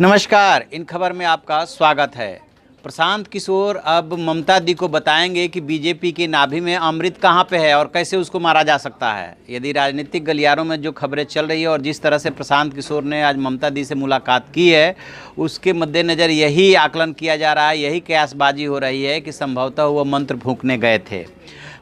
नमस्कार, इन खबर में आपका स्वागत है। प्रशांत किशोर अब ममता दी को बताएंगे कि बीजेपी की नाभि में अमृत कहां पे है और कैसे उसको मारा जा सकता है। यदि राजनीतिक गलियारों में जो खबरें चल रही है और जिस तरह से प्रशांत किशोर ने आज ममता दी से मुलाकात की है, उसके मद्देनज़र यही आकलन किया जा रहा है, यही कयासबाजी हो रही है कि संभवतः वो मंत्र फूंकने गए थे।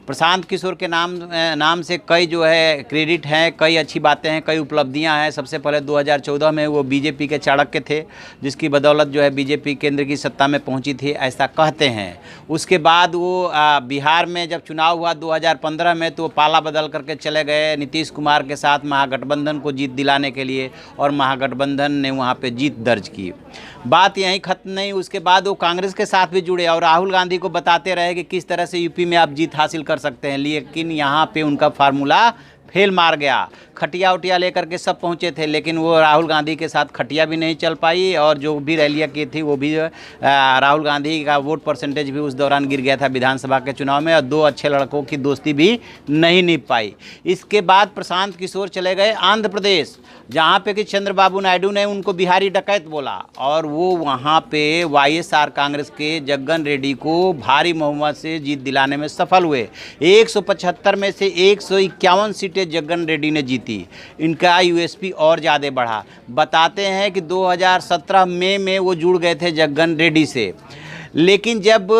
प्रशांत किशोर के नाम से कई जो है क्रेडिट हैं, कई अच्छी बातें हैं, कई उपलब्धियां हैं। सबसे पहले 2014 में वो बीजेपी के चाणक्य थे, जिसकी बदौलत जो है बीजेपी केंद्र की सत्ता में पहुंची थी, ऐसा कहते हैं। उसके बाद वो बिहार में जब चुनाव हुआ 2015 में, तो वो पाला बदल करके चले गए नीतीश कुमार के साथ महागठबंधन को जीत दिलाने के लिए, और महागठबंधन ने वहाँ पर जीत दर्ज की। बात यहीं खत्म नहीं, उसके बाद वो कांग्रेस के साथ भी जुड़े और राहुल गांधी को बताते रहे कि किस तरह से यूपी में आप जीत हासिल कर सकते हैं, लेकिन यहाँ पे उनका फार्मूला फेल मार गया। खटिया उटिया लेकर के सब पहुँचे थे, लेकिन वो राहुल गांधी के साथ खटिया भी नहीं चल पाई, और जो भी रैलियाँ की थी वो भी राहुल गांधी का वोट परसेंटेज भी उस दौरान गिर गया था विधानसभा के चुनाव में, और दो अच्छे लड़कों की दोस्ती भी नहीं निभ पाई। इसके बाद प्रशांत किशोर चले गए आंध्र प्रदेश, जहाँ पे कि चंद्रबाबू नायडू ने उनको बिहारी डकैत बोला, और वो वहाँ पे वाईएसआर कांग्रेस के जग्गन रेड्डी को भारी बहुमत से जीत दिलाने में सफल हुए। 175 में से 151 सीटें जग्गन रेड्डी ने जीती। इनका यूएसपी और ज़्यादा बढ़ा। बताते हैं कि 2017 में वो जुड़ गए थे जग्गन रेड्डी से, लेकिन जब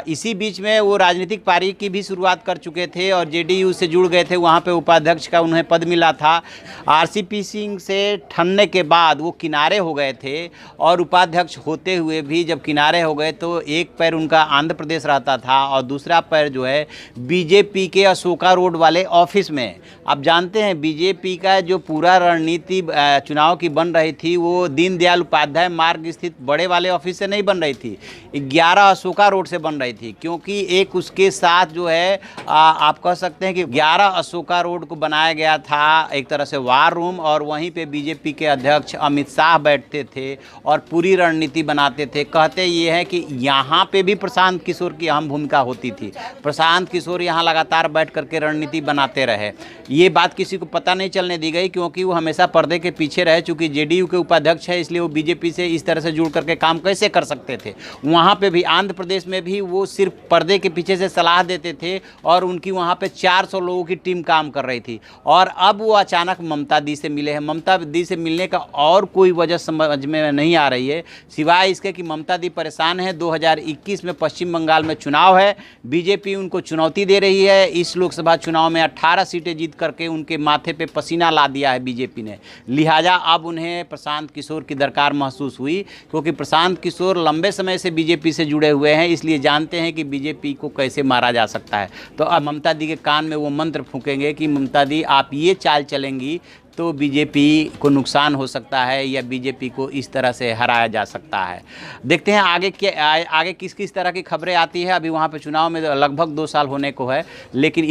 इसी बीच में वो राजनीतिक पारी की भी शुरुआत कर चुके थे और जेडीयू से जुड़ गए थे। वहाँ पे उपाध्यक्ष का उन्हें पद मिला था। आरसीपी सिंह से ठनने के बाद वो किनारे हो गए थे, और उपाध्यक्ष होते हुए भी जब किनारे हो गए तो एक पैर उनका आंध्र प्रदेश रहता था और दूसरा पैर जो है बीजेपी के अशोका रोड वाले ऑफिस में। आप जानते हैं बीजेपी का जो पूरा रणनीति चुनाव की बन रही थी, वो दीनदयाल उपाध्याय मार्ग स्थित बड़े वाले ऑफिस से नहीं बन रही थी, 11 अशोका रोड से बन रही थी। क्योंकि एक उसके साथ जो है आप कह सकते हैं कि 11 अशोका रोड को बनाया गया था एक तरह से वार रूम, और वहीं पे बीजेपी के अध्यक्ष अमित शाह बैठते थे और पूरी रणनीति बनाते थे। कहते ये हैं कि यहाँ पे भी प्रशांत किशोर की अहम भूमिका होती थी। प्रशांत किशोर यहाँ लगातार बैठ करके रणनीति बनाते रहे। ये बात किसी को पता नहीं चलने दी गई, क्योंकि वो हमेशा पर्दे के पीछे रहे। चूँकि जेडीयू के उपाध्यक्ष है, इसलिए वो बीजेपी से इस तरह से जुड़ करके काम कैसे कर सकते थे। वहाँ पे भी आंध्र प्रदेश में भी वो सिर्फ पर्दे के पीछे से सलाह देते थे, और उनकी वहाँ पे 400 लोगों की टीम काम कर रही थी। और अब वो अचानक ममता दी से मिले हैं। ममता दी से मिलने का और कोई वजह समझ में नहीं आ रही है, सिवाय इसके कि ममता दी परेशान है। 2021 में पश्चिम बंगाल में चुनाव है, बीजेपी उनको चुनौती दे रही है। इस लोकसभा चुनाव में 18 सीटें जीत करके उनके माथे पे पसीना ला दिया है बीजेपी ने। लिहाजा अब उन्हें प्रशांत किशोर की दरकार महसूस हुई, क्योंकि प्रशांत किशोर लंबे समय से बीजेपी से जुड़े हुए हैं, इसलिए जानते हैं कि बीजेपी को कैसे मारा जा सकता है। तो अब ममता दी के कान में वो मंत्र फूंकेंगे कि ममता दी आप ये चाल चलेंगी तो बीजेपी को नुकसान हो सकता है, या बीजेपी को इस तरह से हराया जा सकता है। देखते हैं आगे किस किस तरह की खबरें आती है। अभी वहाँ पे चुनाव में लगभग 2 साल होने को है, लेकिन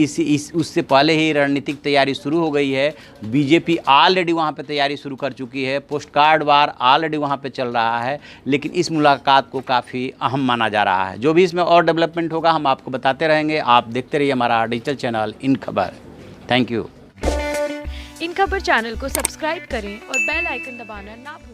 उससे पहले ही रणनीतिक तैयारी शुरू हो गई है। बीजेपी ऑलरेडी वहाँ पे तैयारी शुरू कर चुकी है, पोस्ट कार्ड वार ऑलरेडी वहाँ पे चल रहा है, लेकिन इस मुलाकात को काफ़ी अहम माना जा रहा है। जो भी इसमें और डेवलपमेंट होगा हम आपको बताते रहेंगे। आप देखते रहिए हमारा डिजिटल चैनल इन खबर। Thank you. इन खबर चैनल को सब्सक्राइब करें और बेल आइकन दबाना ना भूलें।